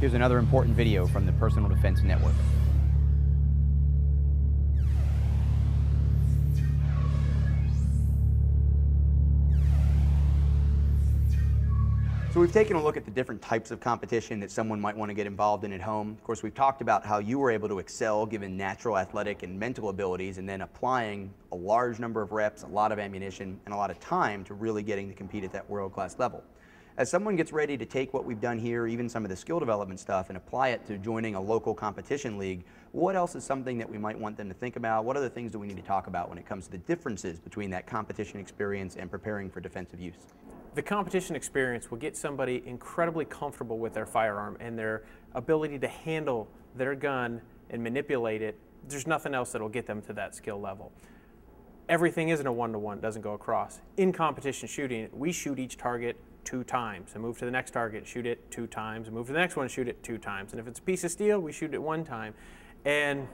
Here's another important video from the Personal Defense Network. So we've taken a look at the different types of competition that someone might want to get involved in at home. Of course, we've talked about how you were able to excel given natural athletic and mental abilities, and then applying a large number of reps, a lot of ammunition, and a lot of time to really getting to compete at that world-class level. As someone gets ready to take what we've done here, even some of the skill development stuff, and apply it to joining a local competition league, what else is something that we might want them to think about? What other things do we need to talk about when it comes to the differences between that competition experience and preparing for defensive use? The competition experience will get somebody incredibly comfortable with their firearm and their ability to handle their gun and manipulate it. There's nothing else that will get them to that skill level. Everything isn't a one-to-one, doesn't go across. In competition shooting, we shoot each target 2 times and move to the next target, shoot it 2 times, and move to the next one, shoot it 2 times. And if it's a piece of steel, we shoot it 1 time. And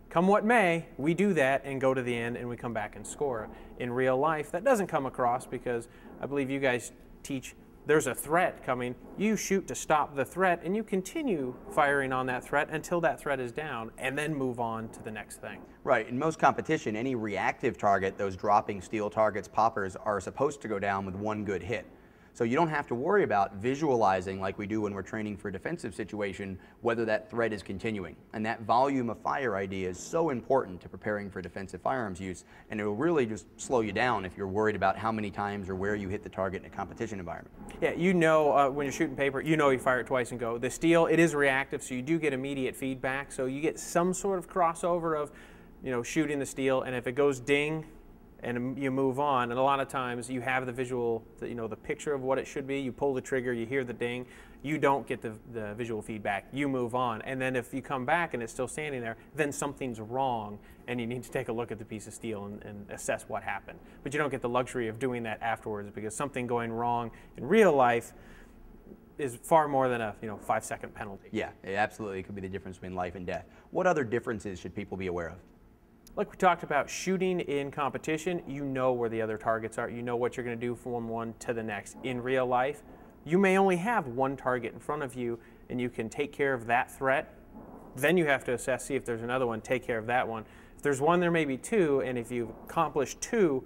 come what may, we do that and go to the end and we come back and score. In real life, that doesn't come across because I believe you guys teach there's a threat coming. You shoot to stop the threat and you continue firing on that threat until that threat is down and then move on to the next thing. Right. In most competition, any reactive target, those dropping steel targets, poppers, are supposed to go down with 1 good hit. So you don't have to worry about visualizing like we do when we're training for a defensive situation, whether that threat is continuing. And that volume of fire idea is so important to preparing for defensive firearms use, and it will really just slow you down if you're worried about how many times or where you hit the target in a competition environment. Yeah, you know when you're shooting paper, you know you fire it twice and go. The steel, it is reactive, so you do get immediate feedback, so you get some sort of crossover of, you know, shooting the steel, and if it goes ding, and you move on, and a lot of times you have the visual, the picture of what it should be. You pull the trigger, you hear the ding. You don't get the visual feedback. You move on, and then if you come back and it's still standing there, then something's wrong, and you need to take a look at the piece of steel and assess what happened. But you don't get the luxury of doing that afterwards because something going wrong in real life is far more than a 5-second penalty. Yeah, it absolutely could be the difference between life and death. What other differences should people be aware of? Like we talked about, shooting in competition, you know where the other targets are. You know what you're going to do from one to the next. In real life, you may only have 1 target in front of you, and you can take care of that threat. Then you have to assess, see if there's another one, take care of that one. If there's 1, there may be 2, and if you've accomplished 2,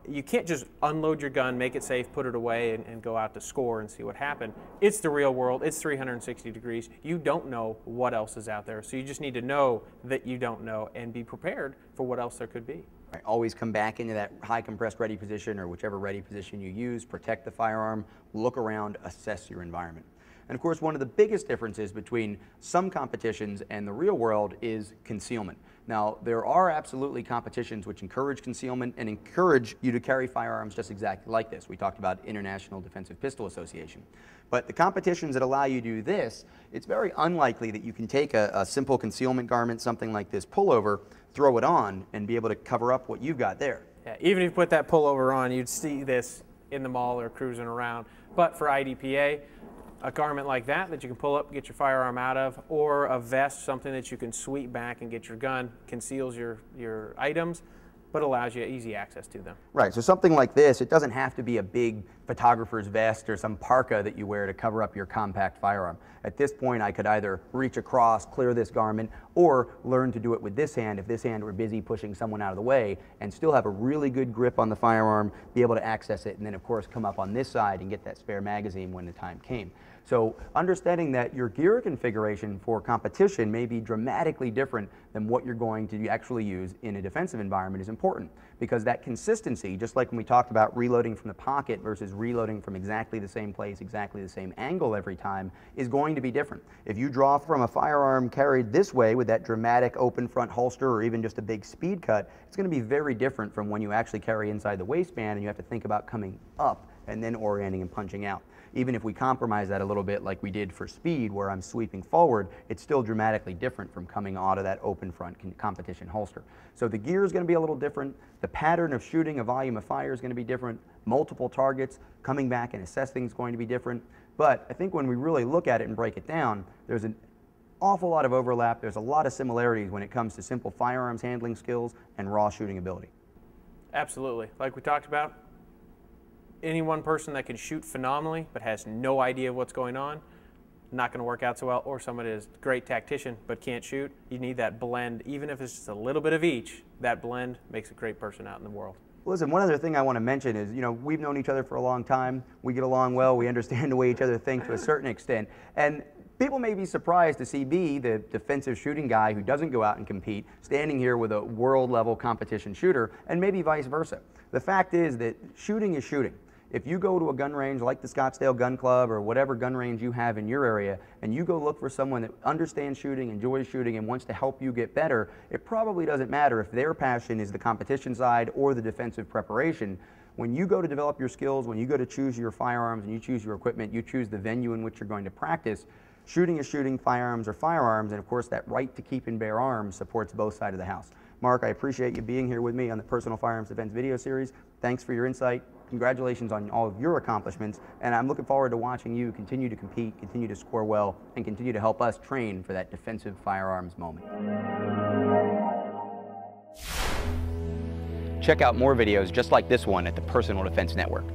you can't just unload your gun, make it safe, put it away, and go out to score and see what happened. It's the real world. It's 360 degrees. You don't know what else is out there, so you just need to know that you don't know and be prepared for what else there could be. Right. Always come back into that high compressed ready position or whichever ready position you use, protect the firearm, look around, assess your environment. And of course, one of the biggest differences between some competitions and the real world is concealment. Now, there are absolutely competitions which encourage concealment and encourage you to carry firearms just exactly like this. We talked about International Defensive Pistol Association. But the competitions that allow you to do this, it's very unlikely that you can take a simple concealment garment, something like this pullover, throw it on, and be able to cover up what you've got there. Yeah, even if you put that pullover on, you'd see this in the mall or cruising around. But for IDPA, a garment like that you can pull up, get your firearm out of, or a vest, something that you can sweep back and get your gun, conceals your items, but allows you easy access to them. Right, so something like this, it doesn't have to be a big photographer's vest or some parka that you wear to cover up your compact firearm. At this point, I could either reach across, clear this garment, or learn to do it with this hand if this hand were busy pushing someone out of the way, and still have a really good grip on the firearm, be able to access it, and then of course come up on this side and get that spare magazine when the time came. So understanding that your gear configuration for competition may be dramatically different than what you're going to actually use in a defensive environment is important, because that consistency, just like when we talked about reloading from the pocket versus reloading from exactly the same place, exactly the same angle every time, is going to be different. If you draw from a firearm carried this way with that dramatic open front holster or even just a big speed cut, it's going to be very different from when you actually carry inside the waistband and you have to think about coming up and then orienting and punching out. Even if we compromise that a little bit like we did for speed where I'm sweeping forward, it's still dramatically different from coming out of that open front competition holster. So the gear is going to be a little different. The pattern of shooting, a volume of fire is going to be different. Multiple targets, coming back and assessing is going to be different. But I think when we really look at it and break it down, there's an awful lot of overlap. There's a lot of similarities when it comes to simple firearms handling skills and raw shooting ability. Absolutely. Like we talked about, any one person that can shoot phenomenally but has no idea what's going on, not going to work out so well, or someone is a great tactician but can't shoot. You need that blend, even if it's just a little bit of each. That blend makes a great person out in the world. Listen, one other thing I want to mention is, we've known each other for a long time. We get along well. We understand the way each other think to a certain extent. And people may be surprised to see me, the defensive shooting guy who doesn't go out and compete, standing here with a world-level competition shooter, and maybe vice versa. The fact is that shooting is shooting. If you go to a gun range like the Scottsdale Gun Club or whatever gun range you have in your area, and you go look for someone that understands shooting, enjoys shooting, and wants to help you get better, it probably doesn't matter if their passion is the competition side or the defensive preparation. When you go to develop your skills, when you go to choose your firearms and you choose your equipment, you choose the venue in which you're going to practice, shooting is shooting, firearms are firearms, and of course that right to keep and bear arms supports both sides of the house. Mark, I appreciate you being here with me on the Personal Firearms Defense video series. Thanks for your insight. Congratulations on all of your accomplishments, and I'm looking forward to watching you continue to compete, continue to score well, and continue to help us train for that defensive firearms moment. Check out more videos just like this one at the Personal Defense Network.